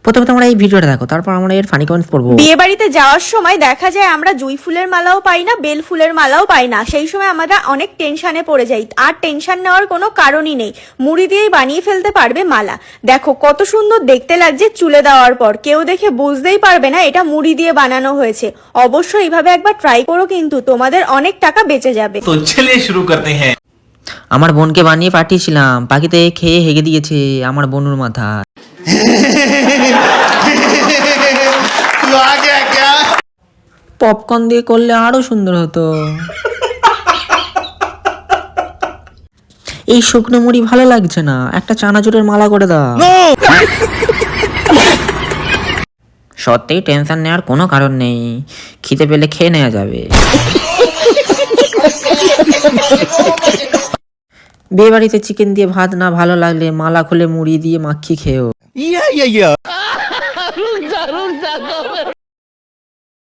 প্রথমে তোমরা এই ভিডিওটা দেখো, তারপর আমরা এর ফানি কমেন্টস পড়বো। বিয়ে বাড়িতে যাওয়ার সময় দেখা যায় আমরা জুঁই ফুলের মালাও পাই না, বেল ফুলের মালাও পাই না। সেই সময় আমরা অনেক টেনশনে পড়ে যাই। আর টেনশন নেওয়ার কোনো কারণই নেই, মুড়ি দিয়েই বানিয়ে ফেলতে পারবে মালা। দেখো কত সুন্দর দেখতে লাগছে চুলে দেওয়ার পর, কেউ দেখে বুঝতেই পারবে না এটা মুড়ি দিয়ে বানানো হয়েছে। অবশ্যই এইভাবে একবার ট্রাই করো, কিন্তু তোমাদের অনেক টাকা বেঁচে যাবে। তো চলিए शुरू करते हैं। আমার বোনকে বানিয়ে পাঠিয়েছিলাম, পাখিতে খেয়ে হেগে দিয়েছে আমার বোনুর মাথা। পপকর্ন দিয়ে করলে আরো সুন্দর হতো। এই শুকনো মুড়ি ভালো লাগছে না, একটা চানাচুরের মালা করে দাও। সত্যিই টেনশন নেওয়ার কোনো কারণ নেই, খিদে পেলে খেয়ে নেওয়া যাবে। বিয়ে বাড়িতে চিকেন দিয়ে ভাত না ভালো লাগলে মালা খুলে মুড়ি দিয়ে মাখি খেও।